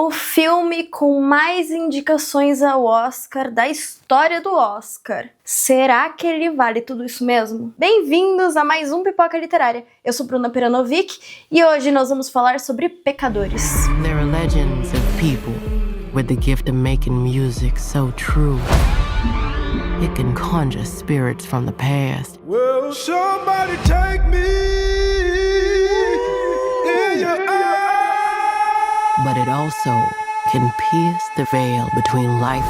O filme com mais indicações ao Oscar da história do Oscar. Será que ele vale tudo isso mesmo? Bem-vindos a mais um Pipoca Literária. Eu sou Bruna Peranovic e hoje nós vamos falar sobre Pecadores. There are legends of people with the gift of making music so true. It can conjure spirits from the past. Will somebody take me in your eyes? But it also can pierce the veil between life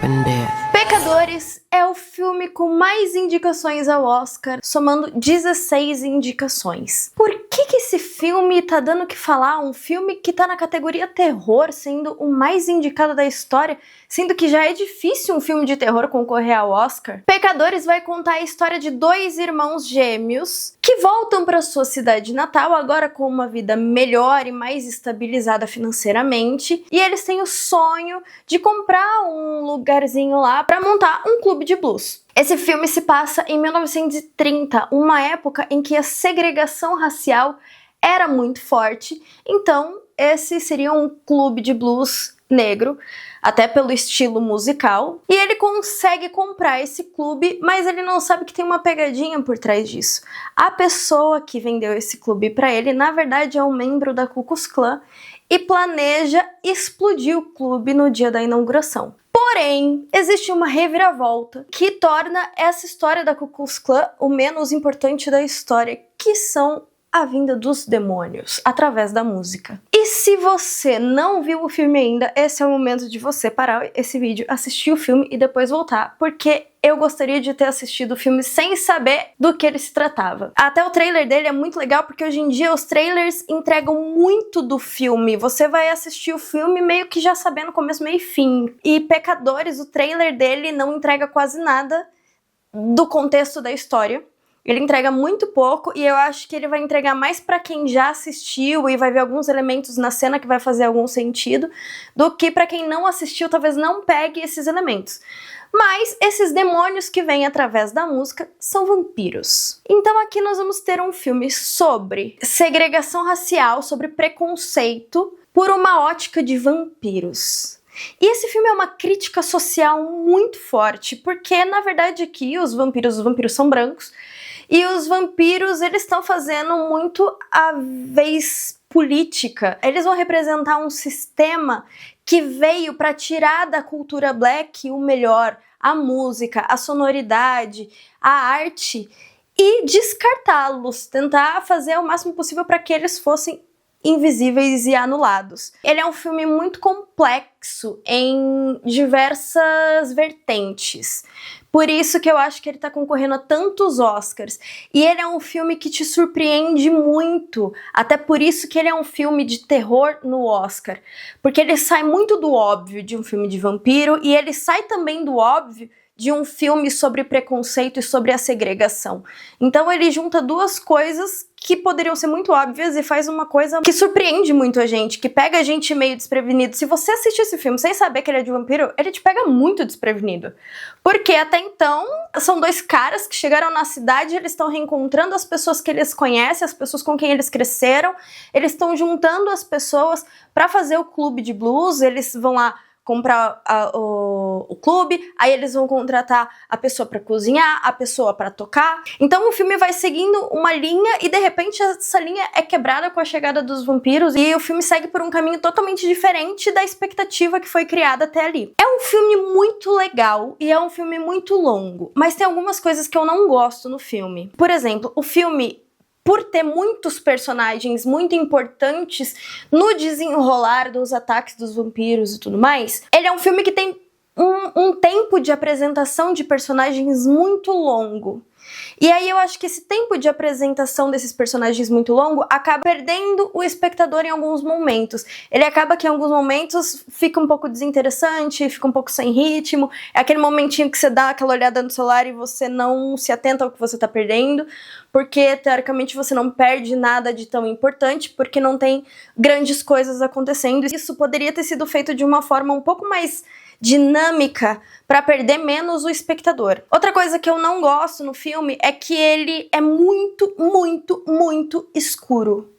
and death. Pecadores é o filme com mais indicações ao Oscar, somando 16 indicações. Por que esse filme tá dando o que falar? Um filme que tá na categoria terror, sendo o mais indicado da história, sendo que já é difícil um filme de terror concorrer ao Oscar. Pecadores vai contar a história de dois irmãos gêmeos que voltam para sua cidade natal, agora com uma vida melhor e mais estabilizada financeiramente, e eles têm o sonho de comprar um lugarzinho lá para montar um clube de blues. Esse filme se passa em 1930, uma época em que a segregação racial era muito forte, então esse seria um clube de blues negro, até pelo estilo musical, e ele consegue comprar esse clube, mas ele não sabe que tem uma pegadinha por trás disso. A pessoa que vendeu esse clube para ele, na verdade, é um membro da Ku Klux Klan e planeja explodir o clube no dia da inauguração. Porém, existe uma reviravolta que torna essa história da Ku Klux Klan o menos importante da história, que são a vinda dos demônios através da música. E se você não viu o filme ainda, esse é o momento de você parar esse vídeo, assistir o filme e depois voltar, porque eu gostaria de ter assistido o filme sem saber do que ele se tratava. Até o trailer dele é muito legal, porque hoje em dia os trailers entregam muito do filme. Você vai assistir o filme meio que já sabendo começo, meio e fim. E Pecadores, o trailer dele não entrega quase nada do contexto da história. Ele entrega muito pouco e eu acho que ele vai entregar mais pra quem já assistiu e vai ver alguns elementos na cena que vai fazer algum sentido, do que pra quem não assistiu, talvez não pegue esses elementos. Mas esses demônios que vêm através da música são vampiros. Então aqui nós vamos ter um filme sobre segregação racial, sobre preconceito, por uma ótica de vampiros. E esse filme é uma crítica social muito forte, porque na verdade aqui os vampiros são brancos, e os vampiros, eles estão fazendo muito a vez política. Eles vão representar um sistema que veio para tirar da cultura black o melhor, a música, a sonoridade, a arte, e descartá-los, tentar fazer o máximo possível para que eles fossem invisíveis e anulados. Ele é um filme muito complexo em diversas vertentes. Por isso que eu acho que ele tá concorrendo a tantos Oscars. E ele é um filme que te surpreende muito. Até por isso que ele é um filme de terror no Oscar. Porque ele sai muito do óbvio de um filme de vampiro e ele sai também do óbvio de um filme sobre preconceito e sobre a segregação. Então ele junta duas coisas que poderiam ser muito óbvias e faz uma coisa que surpreende muito a gente, que pega a gente meio desprevenido. Se você assistir esse filme sem saber que ele é de vampiro, ele te pega muito desprevenido. Porque até então, são dois caras que chegaram na cidade, eles estão reencontrando as pessoas que eles conhecem, as pessoas com quem eles cresceram, eles estão juntando as pessoas para fazer o clube de blues, eles vão lá comprar o clube, aí eles vão contratar a pessoa para cozinhar, a pessoa para tocar. Então o filme vai seguindo uma linha e de repente essa linha é quebrada com a chegada dos vampiros e o filme segue por um caminho totalmente diferente da expectativa que foi criada até ali. É um filme muito legal e é um filme muito longo, mas tem algumas coisas que eu não gosto no filme. Por exemplo, o filme, por ter muitos personagens muito importantes no desenrolar dos ataques dos vampiros e tudo mais, ele é um filme que tem um tempo de apresentação de personagens muito longo. E aí eu acho que esse tempo de apresentação desses personagens muito longo acaba perdendo o espectador em alguns momentos. Ele acaba que em alguns momentos fica um pouco desinteressante, fica um pouco sem ritmo. É aquele momentinho que você dá aquela olhada no celular e você não se atenta ao que você tá perdendo, porque teoricamente você não perde nada de tão importante, porque não tem grandes coisas acontecendo. Isso poderia ter sido feito de uma forma um pouco mais dinâmica para perder menos o espectador. Outra coisa que eu não gosto no filme é que ele é muito escuro.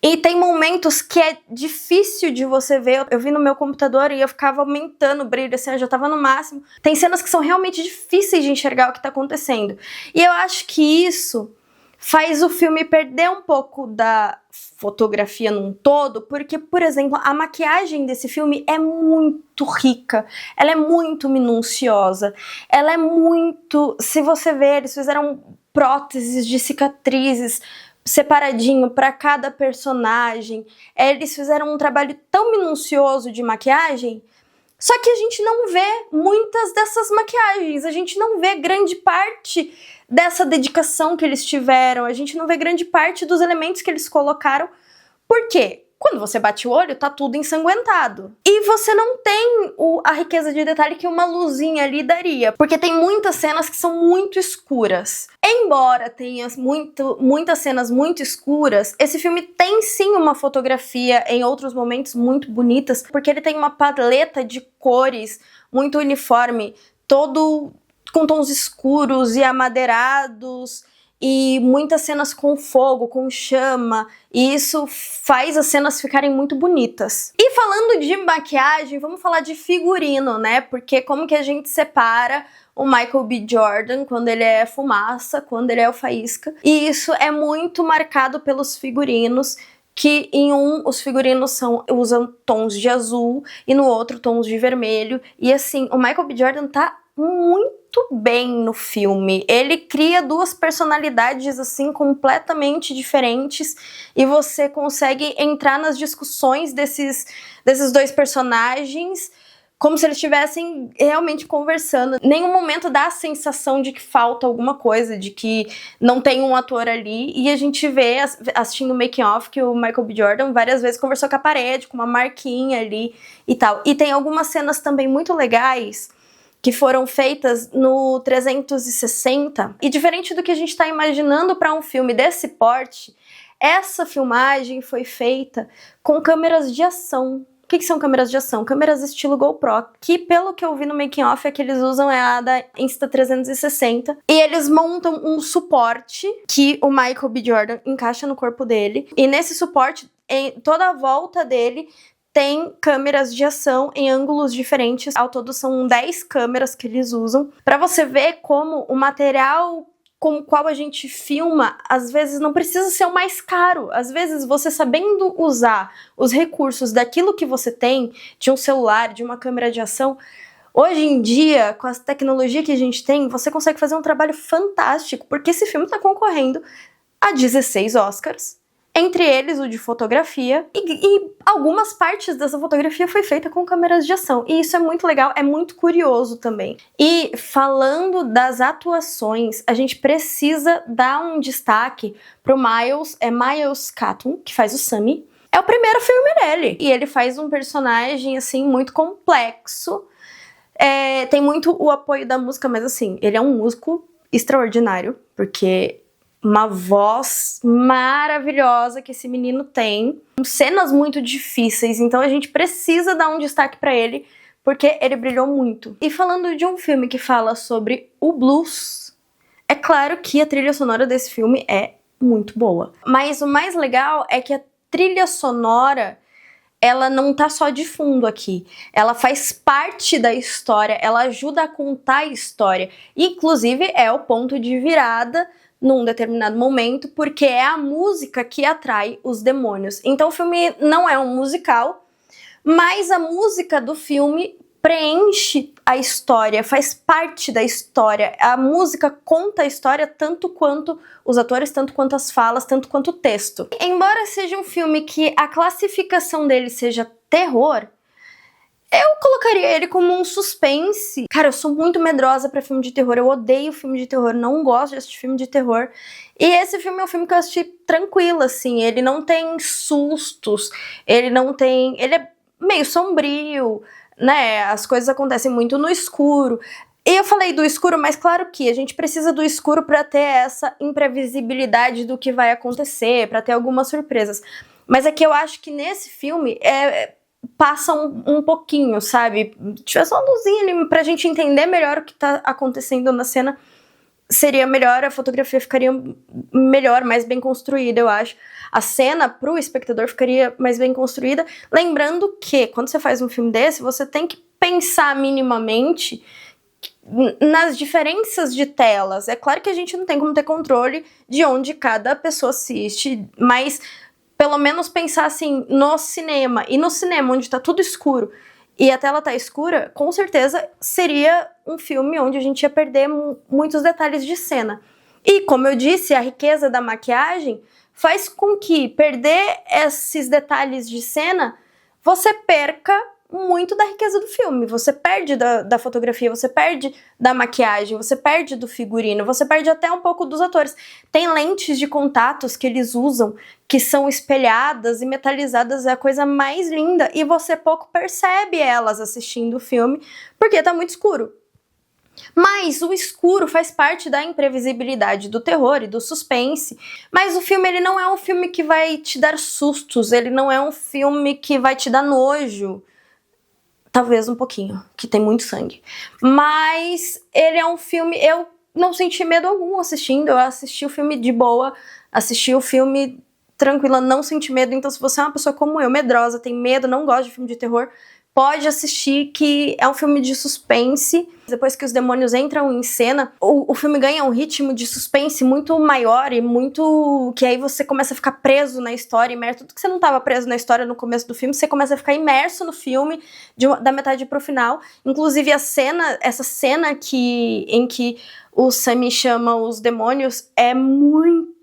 E tem momentos que é difícil de você ver. Eu vi no meu computador e eu ficava aumentando o brilho, assim, eu já tava no máximo. Tem cenas que são realmente difíceis de enxergar o que tá acontecendo. E eu acho que isso faz o filme perder um pouco da fotografia num todo, porque, por exemplo, a maquiagem desse filme é muito rica, ela é muito minuciosa, ela é muito... Se você ver, eles fizeram próteses de cicatrizes separadinho para cada personagem, eles fizeram um trabalho tão minucioso de maquiagem, só que a gente não vê muitas dessas maquiagens, a gente não vê grande parte dessa dedicação que eles tiveram, a gente não vê grande parte dos elementos que eles colocaram. Por quê? Quando você bate o olho, tá tudo ensanguentado. E você não tem a riqueza de detalhe que uma luzinha ali daria, porque tem muitas cenas que são muito escuras. Embora tenha muitas cenas muito escuras, esse filme tem sim uma fotografia em outros momentos muito bonitas, porque ele tem uma paleta de cores muito uniforme, todo com tons escuros e amadeirados, e muitas cenas com fogo, com chama, e isso faz as cenas ficarem muito bonitas. E falando de maquiagem, vamos falar de figurino, né? Porque como que a gente separa o Michael B. Jordan quando ele é fumaça, quando ele é o faísca? E isso é muito marcado pelos figurinos, que em os figurinos usam tons de azul e no outro tons de vermelho. E assim, o Michael B. Jordan tá muito bem no filme. Ele cria duas personalidades assim completamente diferentes e você consegue entrar nas discussões desses dois personagens como se eles estivessem realmente conversando. Em nenhum momento dá a sensação de que falta alguma coisa, de que não tem um ator ali, e a gente vê, assistindo o making of, que o Michael B. Jordan várias vezes conversou com a parede, com uma marquinha ali e tal. E tem algumas cenas também muito legais que foram feitas no 360, e diferente do que a gente está imaginando para um filme desse porte, essa filmagem foi feita com câmeras de ação. O que são câmeras de ação? Câmeras estilo GoPro, que pelo que eu vi no making of, a que eles usam é a da Insta360, e eles montam um suporte que o Michael B. Jordan encaixa no corpo dele, e nesse suporte, em toda a volta dele, tem câmeras de ação em ângulos diferentes. Ao todo são 10 câmeras que eles usam, para você ver como o material com o qual a gente filma, às vezes não precisa ser o mais caro. Às vezes você sabendo usar os recursos daquilo que você tem, de um celular, de uma câmera de ação, hoje em dia, com a tecnologia que a gente tem, você consegue fazer um trabalho fantástico, porque esse filme está concorrendo a 16 Oscars, entre eles o de fotografia, e algumas partes dessa fotografia foi feita com câmeras de ação, e isso é muito legal, é muito curioso também. E falando das atuações, a gente precisa dar um destaque pro Miles Caton, que faz o Sammy. É o primeiro filme dele, e ele faz um personagem, assim, muito complexo. Tem muito o apoio da música, mas assim, ele é um músico extraordinário, porque uma voz maravilhosa que esse menino tem, cenas muito difíceis, então a gente precisa dar um destaque pra ele, porque ele brilhou muito. E falando de um filme que fala sobre o blues, é claro que a trilha sonora desse filme é muito boa. Mas o mais legal é que a trilha sonora, ela não tá só de fundo aqui, ela faz parte da história, ela ajuda a contar a história, inclusive é o ponto de virada num determinado momento, porque é a música que atrai os demônios. Então o filme não é um musical, mas a música do filme preenche a história, faz parte da história. A música conta a história tanto quanto os atores, tanto quanto as falas, tanto quanto o texto. Embora seja um filme que a classificação dele seja terror, eu colocaria ele como um suspense. Cara, eu sou muito medrosa pra filme de terror, eu odeio filme de terror, não gosto de assistir filme de terror. E esse filme é um filme que eu assisti tranquilo, assim, ele não tem sustos, ele é meio sombrio, né, as coisas acontecem muito no escuro. E eu falei do escuro, mas claro que a gente precisa do escuro pra ter essa imprevisibilidade do que vai acontecer, pra ter algumas surpresas. Mas é que eu acho que nesse filme passa um pouquinho, sabe? Tivesse uma luzinha ali pra gente entender melhor o que tá acontecendo na cena, seria melhor, a fotografia ficaria melhor, mais bem construída, eu acho. A cena pro espectador ficaria mais bem construída. Lembrando que, quando você faz um filme desse, você tem que pensar minimamente nas diferenças de telas. É claro que a gente não tem como ter controle de onde cada pessoa assiste, mas pelo menos pensar assim, no cinema. E no cinema, onde tá tudo escuro e a tela tá escura, com certeza seria um filme onde a gente ia perder muitos detalhes de cena. E, como eu disse, a riqueza da maquiagem faz com que perder esses detalhes de cena, você perca muito da riqueza do filme. Você perde da fotografia, você perde da maquiagem, você perde do figurino, você perde até um pouco dos atores. Tem lentes de contatos que eles usam, que são espelhadas e metalizadas, é a coisa mais linda, e você pouco percebe elas assistindo o filme, porque tá muito escuro. Mas o escuro faz parte da imprevisibilidade do terror e do suspense. Mas o filme, ele não é um filme que vai te dar sustos, ele não é um filme que vai te dar nojo. Talvez um pouquinho, que tem muito sangue. Mas ele é um filme... Eu não senti medo algum assistindo, eu assisti o filme de boa, assisti o filme tranquila, não senti medo. Então, se você é uma pessoa como eu, medrosa, tem medo, não gosta de filme de terror, pode assistir, que é um filme de suspense. Depois que os demônios entram em cena, o filme ganha um ritmo de suspense muito maior e muito... que aí você começa a ficar preso na história, imerso. Tudo que você não estava preso na história no começo do filme, você começa a ficar imerso no filme da metade pro final. Inclusive essa cena em que o Sammy chama os demônios é muito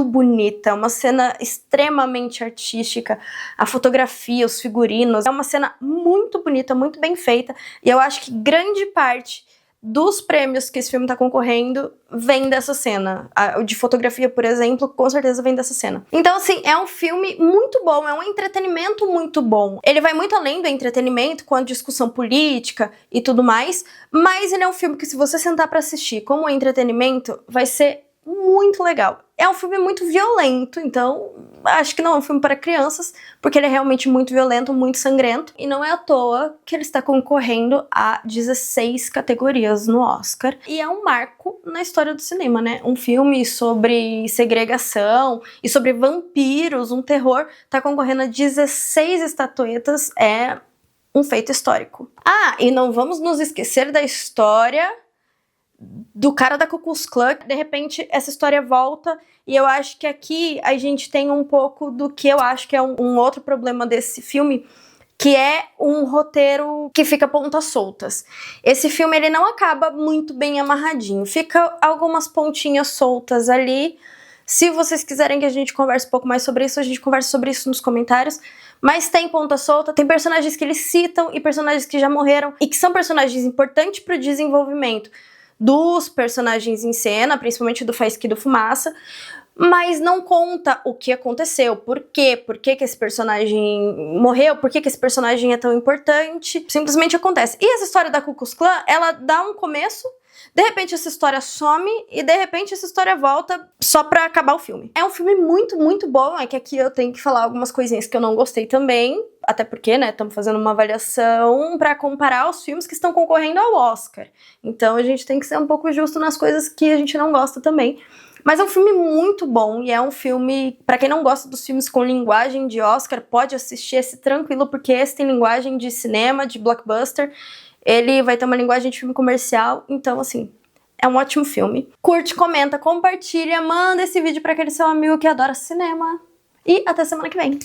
bonita, uma cena extremamente artística, a fotografia, os figurinos, é uma cena muito bonita, muito bem feita, e eu acho que grande parte dos prêmios que esse filme tá concorrendo vem dessa cena. O de fotografia, por exemplo, com certeza vem dessa cena. Então, assim, é um filme muito bom, é um entretenimento muito bom. Ele vai muito além do entretenimento, com a discussão política e tudo mais, mas ele é um filme que, se você sentar pra assistir como entretenimento, vai ser muito legal. É um filme muito violento, então acho que não é um filme para crianças, porque ele é realmente muito violento, muito sangrento, e não é à toa que ele está concorrendo a 16 categorias no Oscar. E é um marco na história do cinema, né? Um filme sobre segregação e sobre vampiros, um terror, tá concorrendo a 16 estatuetas, é um feito histórico. Ah, e não vamos nos esquecer da história do cara da Ku Klux Klan. De repente essa história volta, e eu acho que aqui a gente tem um pouco do que eu acho que é um outro problema desse filme, que é um roteiro que fica pontas soltas. Esse filme, ele não acaba muito bem amarradinho, fica algumas pontinhas soltas ali. Se vocês quiserem que a gente converse um pouco mais sobre isso, a gente conversa sobre isso nos comentários. Mas tem ponta solta, tem personagens que eles citam e personagens que já morreram e que são personagens importantes pro desenvolvimento dos personagens em cena, principalmente do Faísca e do Fumaça, mas não conta o que aconteceu, por que esse personagem morreu, por que esse personagem é tão importante, simplesmente acontece. E essa história da Ku Klux Klan, ela dá um começo, de repente essa história some e de repente essa história volta só pra acabar o filme. É um filme muito, muito bom, é que aqui eu tenho que falar algumas coisinhas que eu não gostei também, até porque, né, estamos fazendo uma avaliação pra comparar os filmes que estão concorrendo ao Oscar. Então a gente tem que ser um pouco justo nas coisas que a gente não gosta também. Mas é um filme muito bom, e é um filme, pra quem não gosta dos filmes com linguagem de Oscar, pode assistir esse tranquilo, porque esse tem linguagem de cinema, de blockbuster. Ele vai ter uma linguagem de filme comercial, então, assim, é um ótimo filme. Curte, comenta, compartilha, manda esse vídeo pra aquele seu amigo que adora cinema. E até semana que vem.